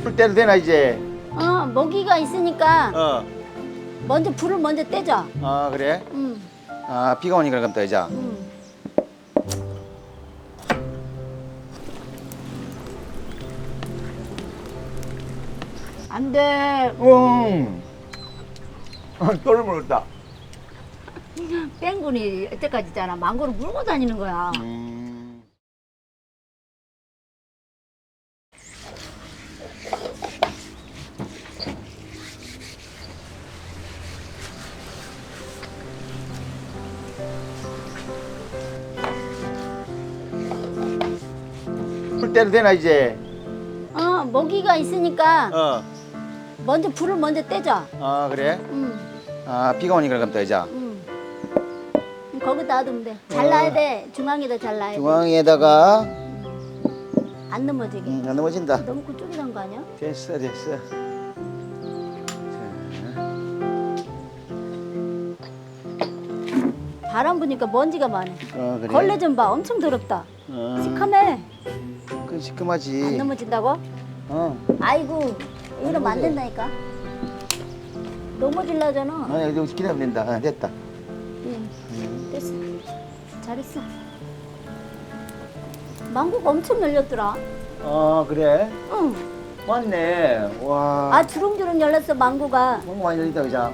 불 때도 되나 이제? 모기가 있으니까 어. 먼저 불을 먼저 떼자. 아 그래? 응. 아 비가 오니까 그럼 또 이제. 응. 안 돼. 똘 물었다. 뺑군이 여태까지 있잖아. 망고를 물고 다니는 거야. 불 때도 되나 이제? 모기가 있으니까 어. 먼저 불을 먼저 떼자. 아 그래? 응. 아 비가 오니까 그럼 또 이제. 응. 거기다 놔두면 돼. 잘라야 돼. 중앙에다 잘라야 돼. 중앙에다가 안 넘어지게. 안 넘어진다. 너무 그쪽에 난 거 아니야? 됐어 됐어. 바람 부니까 먼지가 많아. 그래. 걸레 좀 봐. 엄청 더럽다. 시커매. 그 시큼하지. 안 넘어진다고? 아이고, 이러면 안 된다니까. 넘어질라잖아. 아니 좀 기다리면 된다. 됐다. 응. 됐어. 잘했어. 망고가 엄청 열렸더라. 그래? 응. 맞네. 와. 아, 주렁주렁 열렸어, 망고가. 너무 많이 열린다 그죠?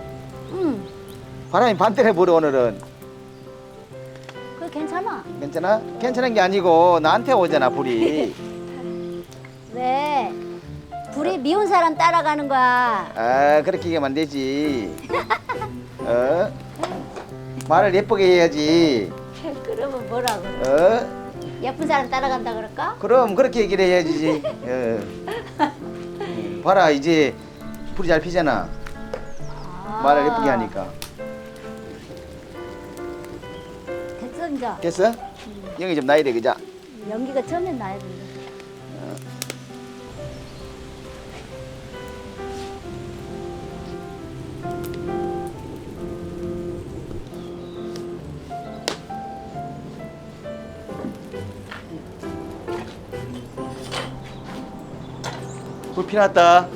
응. 바람이 반대로 불어 오늘은. 그래, 괜찮아. 괜찮아? 괜찮은 게 아니고 나한테 오잖아 불이. 왜? 불이 미운 사람 따라가는 거야. 아 그렇게 얘기하면 안 되지. 말을 예쁘게 해야지. 그러면 뭐라고? 예쁜 사람 따라간다 그럴까? 그럼 그렇게 얘기를 해야지. 봐라 이제 불이 잘 피잖아. 말을 예쁘게 하니까. 됐어, 이제. 됐어? 영이 좀 나야 돼 그자? 연기가 처음엔 나야 된다. 불 피났다.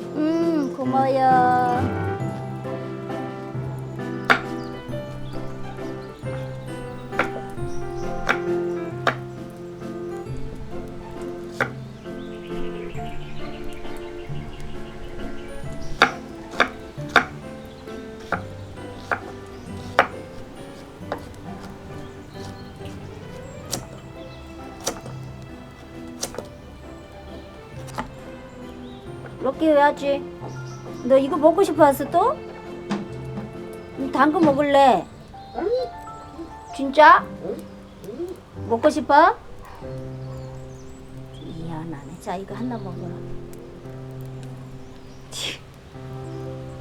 고마워요. 이렇게 해야지. 너 이거 먹고 싶어 왔어 또? 당근 먹을래? 진짜? 먹고 싶어? 미안하네. 자, 이거 하나 먹어라.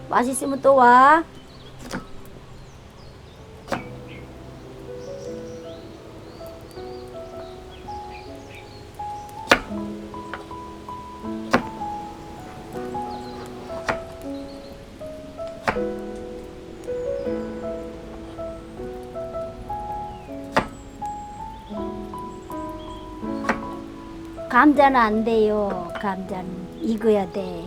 맛있으면 또 와. 감자는 안 돼요. 감자는 익어야 돼.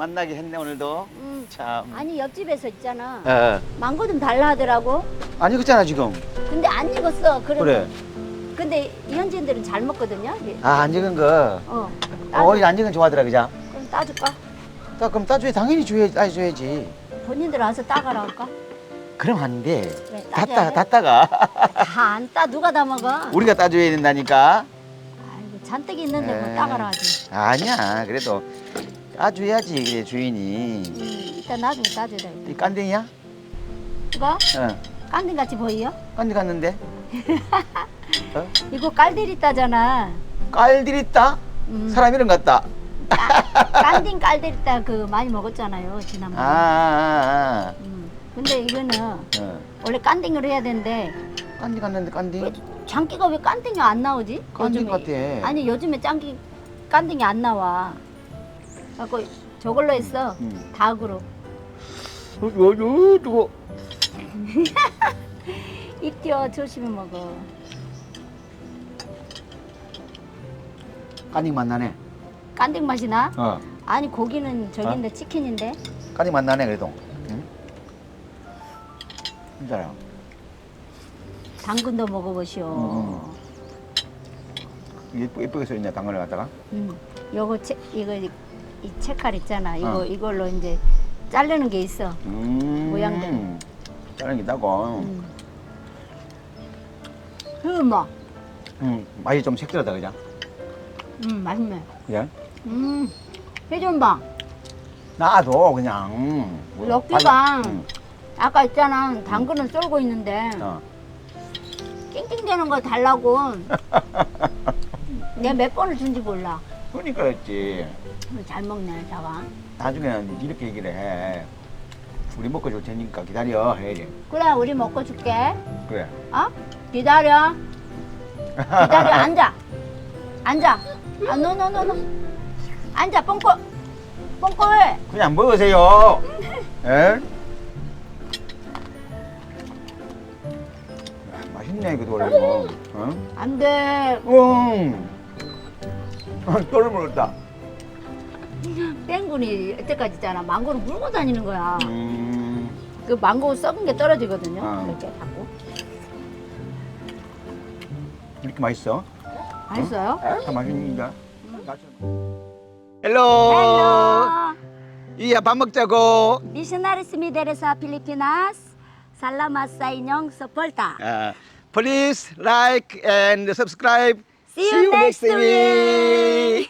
만나게 했네 오늘도. 참. 아니 옆집에서 있잖아. 망고 좀 달라 하더라고. 안 익었잖아 지금. 근데 안 익었어. 그래. 근데 이 현지인들은 잘 먹거든요. 안 익은 거. 따줘. 안 익은 좋아하더라 그죠? 그럼 따줄까? 그럼 따줘야 당연히 따줘야지. 본인들 와서 따가라 할까? 그럼 안 돼. 왜, 따줘야 돼? 따다가 다 안 따. 누가 다 먹어? 우리가 따줘야 된다니까. 아이고 잔뜩 있는데 뭐 에이. 따가라 하지. 아니야. 그래도 따줘야지 그래 주인이. 이따 나중에 따줘야 돼. 이 깐댕이야? 이거? 응. 깐딩 같이 보여? 깐댕 갔는데. 어? 이거 깔들이 따잖아. 깔들이 따? 사람 이름 같다. 깐딩 깔들이 따 그 많이 먹었잖아요 지난번에. 근데 이거는 원래 깐딩으로 해야 되는데 깐딩 갔는데 깐딩? 장기가 왜 깐딩이 안 나오지? 깐딩 요즘에. 같아. 아니 요즘에 깐딩이 안 나와. 그래서 저걸로 했어. 닭으로. 누구? 입 띄워 조심히 먹어. 깐딩 맛나네. 깐딩 맛이 나? 아니 고기는 저긴데 치킨인데. 깐딩 맛나네 그래도. 응? 진짜야. 당근도 먹어보시오. 예쁘게 써 있네 당근을 갖다가. 이거 이 채칼 있잖아. 이걸로 이제 자르는 게 있어. 모양들. 자르는 게 있다고. 뭐? 맛이 좀 색다르다 그죠? 맛있네. 그래? 해좀 봐. 나도 그냥. 여기가 아까 있잖아. 당근은 썰고 있는데 낑낑대는 거 달라고. 내가 몇 번을 준지 몰라. 그러니까 그랬지. 잘 먹네, 자가. 나중에는 이렇게 얘기를 해. 우리 먹고 줄 테니까 기다려 해야지. 그래, 우리 먹고 줄게. 그래. 어? 기다려. 기다려, 앉아. 앉아. 노. 앉아, 뻥뻥. 뻥뻥해. 그냥 먹으세요. 에? 맛있네 그도 원래 이거. 안 돼. 또를 물었다. 땡군이 여태까지 있잖아. 망고를 물고 다니는 거야. 그 망고 썩은 게 떨어지거든요. 이렇게 자꾸. 이렇게 맛있어? 맛있어요? 다 맛있는가? 헬로. 이야 밥 먹자고. Missionaries Mideresa Pilipinas. Salamat sa inyong suporta. Please like and subscribe. See you next week.